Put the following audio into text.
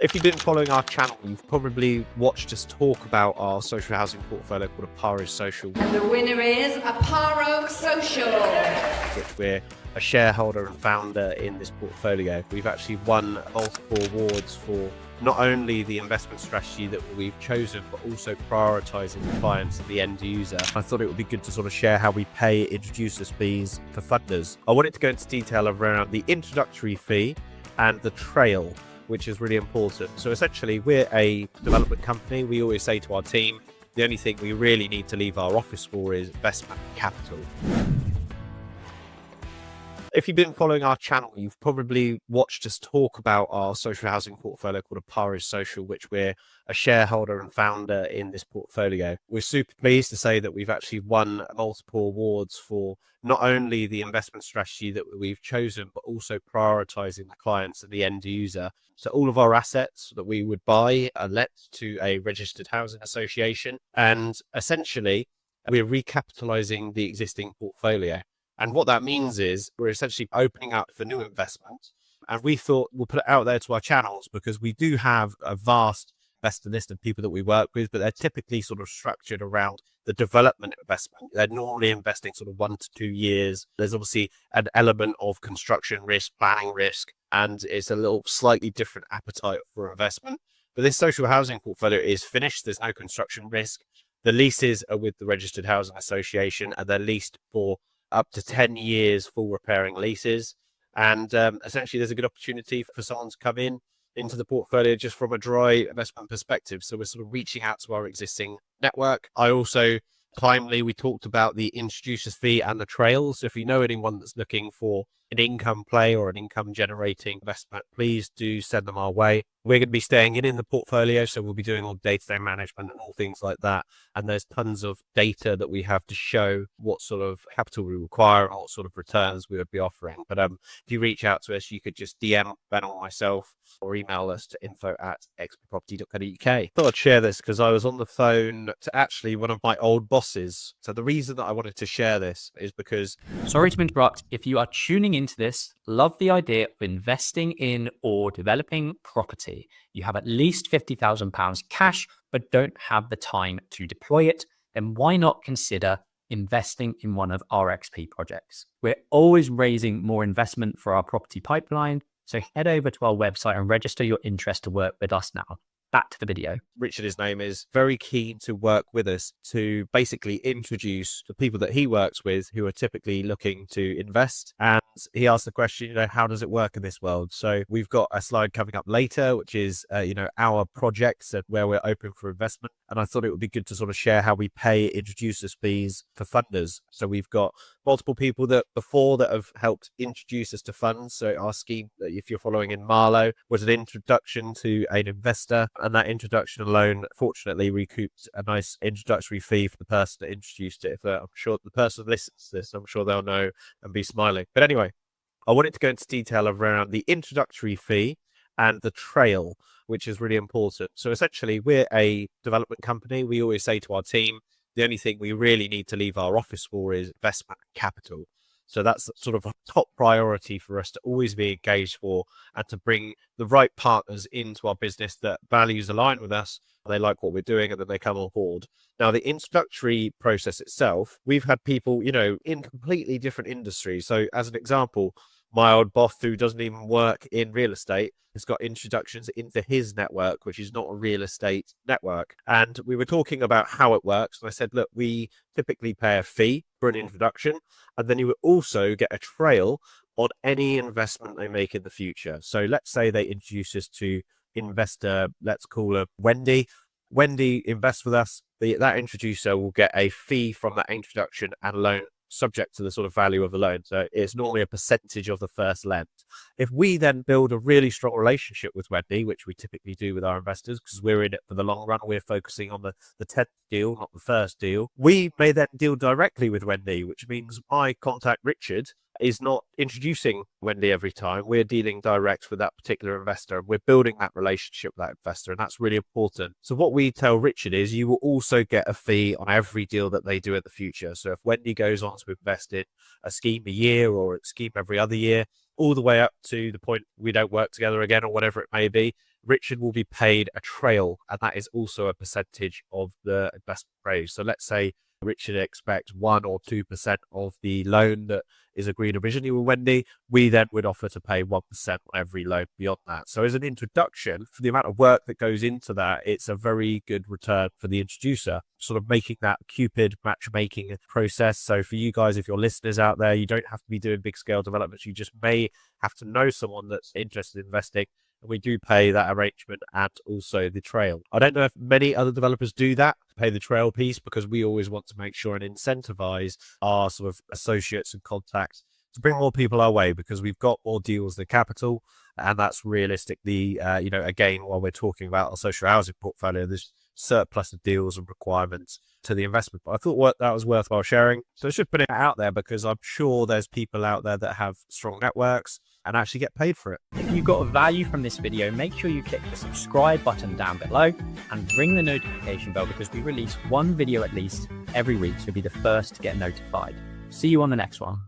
If you've been following our channel, you've probably watched us talk about our social housing portfolio called Oparo Social, And the winner is Oparo Social, which we're a shareholder and founder in this portfolio. We've actually won multiple awards for not only the investment strategy that we've chosen, but also prioritizing the clients and the end user. I thought it would be good to sort of share how we pay introducers fees for funders. I wanted to go into detail around the introductory fee and the trail, which is really important. So essentially, we're a development company. We always say to our team, the only thing we really need to leave our office for is investment capital. If you've been following our channel, you've probably watched us talk about our social housing portfolio called Oparo Social, which we're a shareholder and founder in this portfolio. We're super pleased to say that we've actually won multiple awards for not only the investment strategy that we've chosen, but also prioritizing the clients and the end user. So all of our assets that we would buy are let to a registered housing association, and essentially we're recapitalizing the existing portfolio. And what that means is we're essentially opening up for new investment. And we thought we'll put it out there to our channels because we do have a vast investor list of people that we work with, but they're typically sort of structured around the development investment. They're normally investing sort of 1 to 2 years. There's obviously an element of construction risk, planning risk, and it's a little slightly different appetite for investment. But this social housing portfolio is finished. There's no construction risk. The leases are with the Registered Housing Association, and they're leased for up to 10 years full repairing leases. And essentially, there's a good opportunity for someone to come into the portfolio just from a dry investment perspective. So we're sort of reaching out to our existing network. Timely, we talked about the introducer's fee and the trail. So if you know anyone that's looking for an income play or an income generating investment, please do send them our way. We're going to be staying in the portfolio, so we'll be doing all day-to-day management and all things like that. And there's tons of data that we have to show what sort of capital we require and what sort of returns we would be offering. But if you reach out to us, you could just DM Ben or myself or email us to info@xproperty.co.uk. Thought I'd share this because I was on the phone to actually one of my old bosses. So the reason that I wanted to share this is because... Sorry to interrupt. If you are tuning into this, love the idea of investing in or developing property. You have at least £50,000 cash, but don't have the time to deploy it, then why not consider investing in one of our XP projects? We're always raising more investment for our property pipeline, so head over to our website and register your interest to work with us now. Back to the video. Richard, his name is, very keen to work with us to basically introduce the people that he works with who are typically looking to invest. And he asked the question, how does it work in this world? So we've got a slide coming up later, which is, our projects and where we're open for investment. And I thought it would be good to sort of share how we pay introducers fees for funders. So we've got multiple people that have helped introduce us to funds. So our scheme, if you're following in Marlow, was an introduction to an investor. And that introduction alone, fortunately, recouped a nice introductory fee for the person that introduced it. I'm sure the person that listens to this, I'm sure they'll know and be smiling. But anyway, I wanted to go into detail around the introductory fee and the trail, which is really important. So essentially, we're a development company. We always say to our team, the only thing we really need to leave our office for is investment capital. So that's sort of a top priority for us to always be engaged for and to bring the right partners into our business that values align with us. They like what we're doing and then they come on board. Now, the introductory process itself, we've had people, in completely different industries. So as an example, my old boss who doesn't even work in real estate has got introductions into his network, which is not a real estate network. And we were talking about how it works. And I said, look, we typically pay a fee for an introduction, and then you would also get a trail on any investment they make in the future. So let's say they introduce us to investor, let's call her Wendy. Wendy invests with us. That introducer will get a fee from that introduction and loan, subject to the sort of value of the loan. So it's normally a percentage of the first lend. If we then build a really strong relationship with Wendy, which we typically do with our investors because we're in it for the long run, we're focusing on the 10th deal, not the first deal. We may then deal directly with Wendy, which means my contact Richard is not introducing Wendy every time. We're dealing direct with that particular investor and we're building that relationship with that investor, and that's really important. So what we tell Richard is you will also get a fee on every deal that they do in the future. So if Wendy goes on to invest in a scheme a year or a scheme every other year, all the way up to the point we don't work together again or whatever it may be, Richard will be paid a trail, and that is also a percentage of the investment raise. So let's say Richard expects 1 or 2% of the loan that is agreed originally with Wendy. We then would offer to pay 1% on every loan beyond that. So as an introduction, for the amount of work that goes into that, it's a very good return for the introducer, sort of making that Cupid matchmaking process. So for you guys, if you're listeners out there, you don't have to be doing big scale developments. You just may have to know someone that's interested in investing. And we do pay that arrangement and also the trail. I don't know if many other developers do that, pay the trail piece, because we always want to make sure and incentivize our sort of associates and contacts to bring more people our way, because we've got more deals than capital. And that's realistically, again, while we're talking about our social housing portfolio, there's surplus of deals and requirements to the investment. But I thought that was worthwhile sharing. So I should put it out there, because I'm sure there's people out there that have strong networks and actually get paid for it. If you got value from this video, make sure you click the subscribe button down below and ring the notification bell, because we release one video at least every week, so you'll be the first to get notified. See you on the next one.